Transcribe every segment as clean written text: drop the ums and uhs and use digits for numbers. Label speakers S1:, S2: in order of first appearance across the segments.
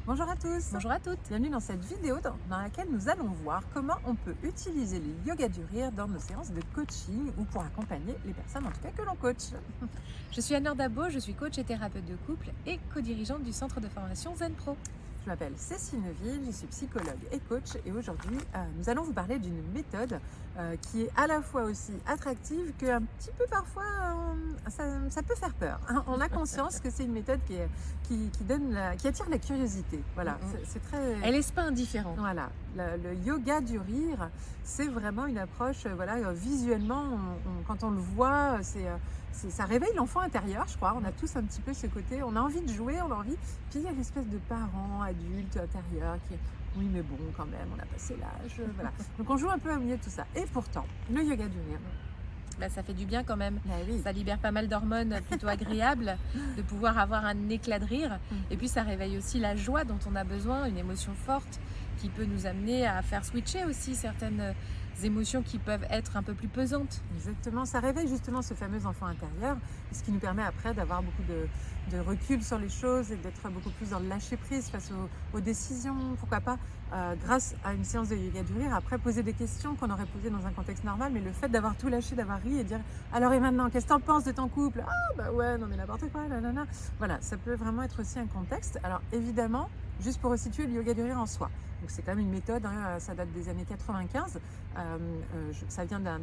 S1: Bonjour à tous,
S2: Bonjour à toutes.
S1: bienvenue dans cette vidéo dans laquelle nous allons voir comment on peut utiliser le yoga du rire dans nos séances de coaching ou pour accompagner les personnes en tout cas que l'on coach.
S2: Je suis Anne-Laure Dabo, je suis coach et thérapeute de couple et co-dirigeante du centre de formation Zen Pro.
S1: Je m'appelle Cécile Neuville, je suis psychologue et coach et aujourd'hui nous allons vous parler d'une méthode qui est à la fois aussi attractive qu'un petit peu parfois ça peut faire peur. On a conscience que c'est une méthode qui attire la curiosité. Voilà, c'est très...
S2: Elle laisse pas indifférent.
S1: Voilà, le yoga du rire, c'est vraiment une approche, visuellement, quand on le voit, ça réveille l'enfant intérieur, je crois. On a tous un petit peu ce côté, on a envie de jouer, on a envie. Puis il y a l'espèce de parent, adulte, intérieur qui est, oui mais bon quand même, on a passé l'âge, voilà. Donc on joue un peu au milieu de tout ça. Et pourtant, le yoga du rire,
S2: Ça fait du bien quand même.
S1: oui.
S2: Ça libère pas mal d'hormones plutôt agréables de pouvoir avoir un éclat de rire. Et puis ça réveille aussi la joie dont on a besoin, une émotion forte qui peut nous amener à faire switcher aussi certaines émotions qui peuvent être un peu plus pesantes.
S1: Exactement, ça réveille justement ce fameux enfant intérieur, ce qui nous permet après d'avoir beaucoup de recul sur les choses et d'être beaucoup plus dans le lâcher prise face aux décisions, pourquoi pas, grâce à une séance de yoga du rire, après poser des questions qu'on aurait posées dans un contexte normal, mais le fait d'avoir tout lâché, d'avoir ri et dire alors et maintenant, qu'est-ce que t'en penses de ton couple? Ah bah ouais, non mais n'importe quoi, nanana. Voilà, ça peut vraiment être aussi un contexte. Alors évidemment, juste pour resituer le yoga du rire en soi. Donc c'est quand même une méthode, ça date des années 95, ça vient d'un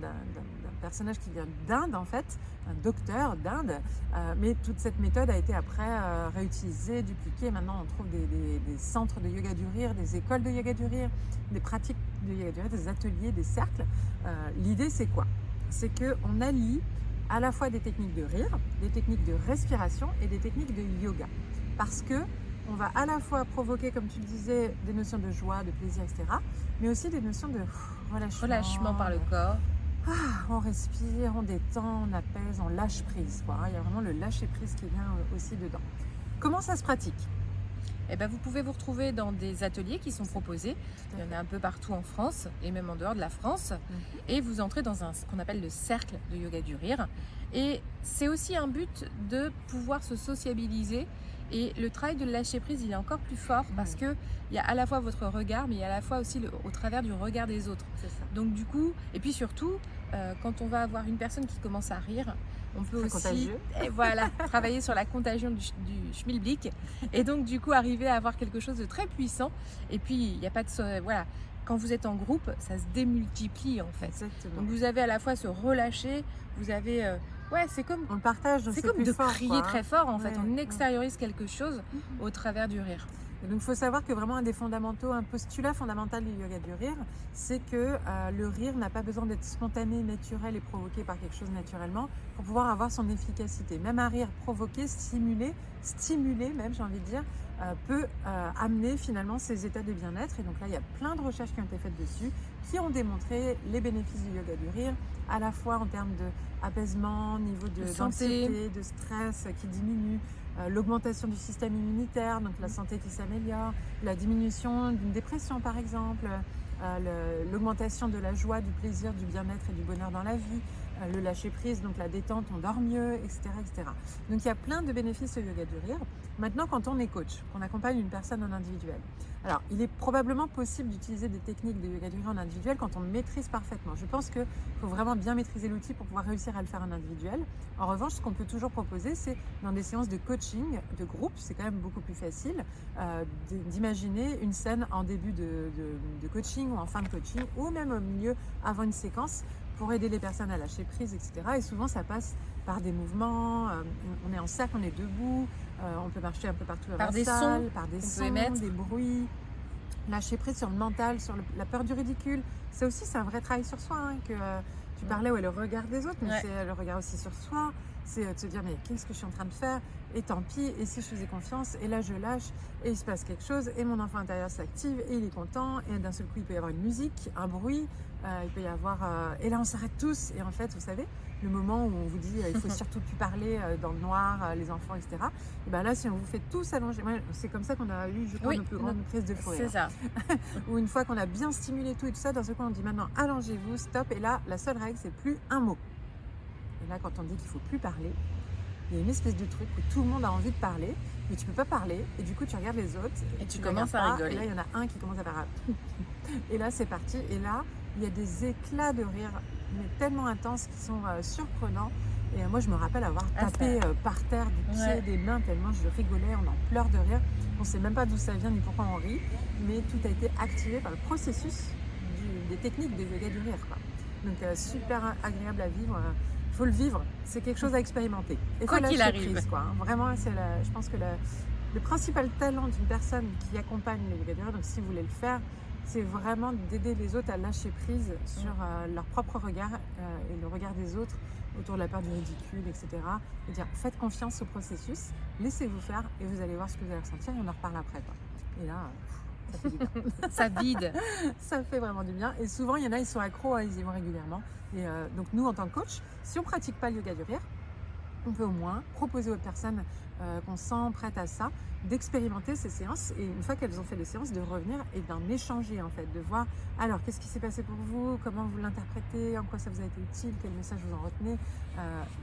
S1: personnage qui vient d'Inde en fait, un docteur d'Inde, mais toute cette méthode a été après réutilisée, dupliquée. Maintenant on trouve des centres de yoga du rire, des écoles de yoga du rire, des pratiques de yoga du rire, des ateliers, des cercles. L'idée c'est quoi? C'est qu'on allie à la fois des techniques de rire, des techniques de respiration et des techniques de yoga. Parce que on va à la fois provoquer, comme tu le disais, des notions de joie, de plaisir, etc., mais aussi des notions de relâchement.
S2: Relâchement par le corps.
S1: On respire, on détend, on apaise, on lâche prise, quoi. Il y a vraiment le lâcher prise qui vient aussi dedans. Comment ça se pratique?
S2: Vous pouvez vous retrouver dans des ateliers qui sont proposés. Il y en a un peu partout en France et même en dehors de la France. Et vous entrez dans ce qu'on appelle le cercle de yoga du rire. Et c'est aussi un but de pouvoir se sociabiliser. Et le travail de lâcher prise, il est encore plus fort parce que il y a à la fois votre regard, mais il y a à la fois aussi au travers du regard des autres.
S1: C'est ça.
S2: Donc du coup, et puis surtout, quand on va avoir une personne qui commence à rire, on peut
S1: Très
S2: aussi
S1: contagieux.
S2: travailler sur la contagion du schmilblick et donc du coup arriver à avoir quelque chose de très puissant. Et puis il n'y a pas de voilà. Quand vous êtes en groupe, ça se démultiplie en fait.
S1: Exactement.
S2: Donc vous avez à la fois se relâcher, vous avez c'est comme
S1: On le partage, donc
S2: c'est
S1: c'est
S2: comme
S1: plus
S2: de
S1: fort,
S2: crier
S1: quoi,
S2: très fort en fait.
S1: Ouais,
S2: On
S1: ouais.
S2: extériorise quelque chose au travers du rire.
S1: Et donc il faut savoir que vraiment un des fondamentaux, un postulat fondamental du yoga du rire, c'est que le rire n'a pas besoin d'être spontané, naturel et provoqué par quelque chose naturellement pour pouvoir avoir son efficacité. Même un rire provoqué, stimulé même j'ai envie de dire, peut amener finalement ces états de bien-être. Et donc là il y a plein de recherches qui ont été faites dessus, qui ont démontré les bénéfices du yoga du rire, à la fois en termes d'apaisement, niveau d'anxiété, de stress qui diminue, l'augmentation du système immunitaire, donc la santé qui s'améliore, la diminution d'une dépression par exemple, l'augmentation de la joie, du plaisir, du bien-être et du bonheur dans la vie, le lâcher prise, donc la détente, on dort mieux, etc., etc. Donc il y a plein de bénéfices au yoga du rire. Maintenant, quand on est coach, qu'on accompagne une personne en individuel, alors il est probablement possible d'utiliser des techniques de yoga du rire en individuel quand on le maîtrise parfaitement. Je pense qu'il faut vraiment bien maîtriser l'outil pour pouvoir réussir à le faire en individuel. En revanche, ce qu'on peut toujours proposer, c'est dans des séances de coaching, de groupe, c'est quand même beaucoup plus facile d'imaginer une scène en début de coaching ou en fin de coaching, ou même au milieu, avant une séquence, pour aider les personnes à lâcher prise, etc. Et souvent, ça passe par des mouvements, on est en cercle, on est debout, on peut marcher un peu partout dans
S2: Par
S1: la
S2: des
S1: salle,
S2: sons
S1: par des
S2: qu'on peut
S1: sons,
S2: émettre.
S1: des bruits, lâcher prise sur le mental, sur la peur du ridicule. Ça aussi, c'est un vrai travail sur soi, que tu parlais, le regard des autres, mais c'est le regard aussi sur soi. C'est de se dire, mais qu'est-ce que je suis en train de faire? Et tant pis, et si je faisais confiance? Et là, je lâche, et il se passe quelque chose, et mon enfant intérieur s'active, et il est content, et d'un seul coup, il peut y avoir une musique, un bruit, il peut y avoir... et là, on s'arrête tous, et en fait, vous savez, le moment où on vous dit, il faut surtout plus parler dans le noir, les enfants, etc. Et bien là, si on vous fait tous allonger, c'est comme ça qu'on a eu, je crois, nos plus grandes crises de fou rire.
S2: C'est ça.
S1: Ou une fois qu'on a bien stimulé tout et tout ça, d'un seul coup, on dit maintenant, allongez-vous, stop, et là, la seule règle, c'est plus un mot. Et là, quand on dit qu'il ne faut plus parler, Il y a une espèce de truc où tout le monde a envie de parler, mais tu peux pas parler. Et du coup, tu regardes les autres.
S2: Et tu
S1: les
S2: commences
S1: regardes
S2: à
S1: pas,
S2: rigoler.
S1: Et là, il y en a un qui commence à faire et là, c'est parti. Et là, il y a des éclats de rire, mais tellement intenses qui sont surprenants. Et moi, je me rappelle avoir
S2: Ah,
S1: tapé par terre du pied,
S2: Ouais.
S1: des mains, tellement je rigolais, on en pleure de rire. On ne sait même pas d'où ça vient ni pourquoi on rit, mais tout a été activé par le processus des techniques de yoga du rire, quoi. Donc, super agréable à vivre. Il faut le vivre, c'est quelque chose à expérimenter. Il faut
S2: Quoi qu'il
S1: lâcher
S2: arrive.
S1: prise, quoi. Vraiment, je pense que le principal talent d'une personne qui accompagne le yoga du rire, donc si vous voulez le faire, c'est vraiment d'aider les autres à lâcher prise sur leur propre regard et le regard des autres autour de la peur du ridicule, etc. Et dire, faites confiance au processus, laissez-vous faire et vous allez voir ce que vous allez ressentir et on en reparle après, quoi. Et là, ça fait du bien.
S2: Ça vide.
S1: Ça fait vraiment du bien. Et souvent, il y en a, ils sont accros, ils y vont régulièrement. Et donc, nous, en tant que coach, si on ne pratique pas le yoga du rire, on peut au moins proposer aux personnes qu'on sent prêtes à ça d'expérimenter ces séances et une fois qu'elles ont fait les séances de revenir et d'en échanger en fait, de voir alors qu'est-ce qui s'est passé pour vous, comment vous l'interprétez, en quoi ça vous a été utile, quel message vous en retenez,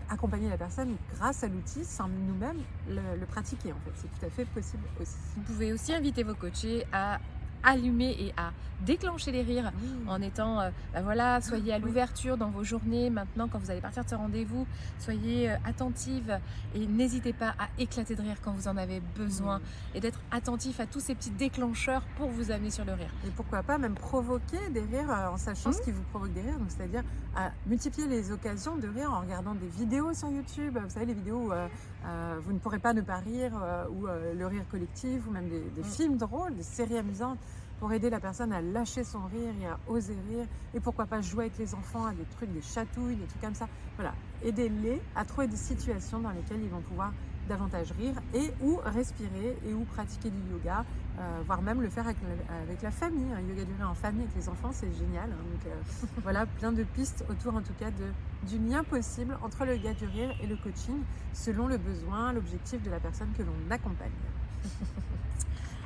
S1: accompagner la personne grâce à l'outil sans nous-mêmes le pratiquer en fait, c'est tout à fait possible aussi.
S2: Vous pouvez aussi inviter vos coachés à allumer et à déclencher les rires
S1: Oui.
S2: en étant, voilà, soyez à
S1: Oui.
S2: l'ouverture dans vos journées. Maintenant, quand vous allez partir de ce rendez-vous, soyez attentive et n'hésitez pas à éclater de rire quand vous en avez besoin et d'être attentif à tous ces petits déclencheurs pour vous amener sur le rire.
S1: Et pourquoi pas même provoquer des rires en sachant ce qui vous provoque des rires, donc c'est-à-dire multiplier les occasions de rire en regardant des vidéos sur YouTube, vous savez les vidéos où vous ne pourrez pas ne pas rire, ou le rire collectif, ou même des films drôles, des séries amusantes pour aider la personne à lâcher son rire et à oser rire, et pourquoi pas jouer avec les enfants à des trucs, des chatouilles, des trucs comme ça, voilà, aidez-les à trouver des situations dans lesquelles ils vont pouvoir davantage rire et ou respirer et ou pratiquer du yoga, voire même le faire avec la famille, un yoga du rire en famille avec les enfants, c'est génial, hein. Donc voilà, plein de pistes autour en tout cas du lien possible entre le yoga du rire et le coaching selon le besoin, l'objectif de la personne que l'on accompagne.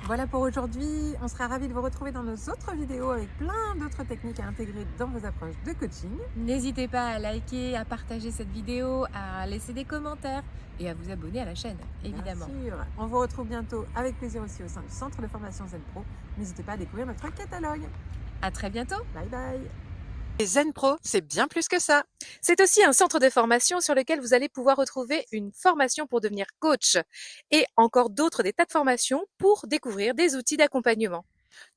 S1: Voilà pour aujourd'hui, on sera ravis de vous retrouver dans nos autres vidéos avec plein d'autres techniques à intégrer dans vos approches de coaching.
S2: N'hésitez pas à liker, à partager cette vidéo, à laisser des commentaires et à vous abonner à la chaîne, évidemment.
S1: Bien sûr. On vous retrouve bientôt avec plaisir aussi au sein du centre de formation Zen Pro. N'hésitez pas à découvrir notre catalogue.
S2: À très bientôt.
S1: Bye bye.
S3: Et Zen Pro, c'est bien plus que ça.
S4: C'est aussi un centre de formation sur lequel vous allez pouvoir retrouver une formation pour devenir coach et encore d'autres des tas de formations pour découvrir des outils d'accompagnement.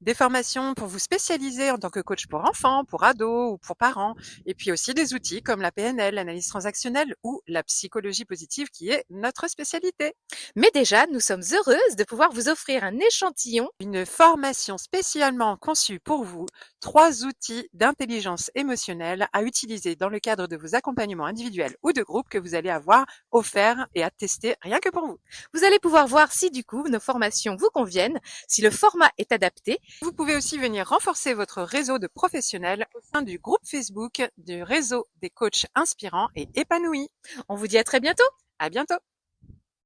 S3: Des formations pour vous spécialiser en tant que coach pour enfants, pour ados ou pour parents. Et puis aussi des outils comme la PNL, l'analyse transactionnelle ou la psychologie positive qui est notre spécialité.
S4: Mais déjà, nous sommes heureuses de pouvoir vous offrir un échantillon.
S3: Une formation spécialement conçue pour vous, 3 outils d'intelligence émotionnelle à utiliser dans le cadre de vos accompagnements individuels ou de groupe que vous allez avoir offerts et à tester rien que pour vous.
S4: Vous allez pouvoir voir si du coup nos formations vous conviennent, si le format est adapté.
S3: Vous pouvez aussi venir renforcer votre réseau de professionnels au sein du groupe Facebook du réseau des coachs inspirants et épanouis.
S4: On vous dit à très bientôt.
S3: À bientôt!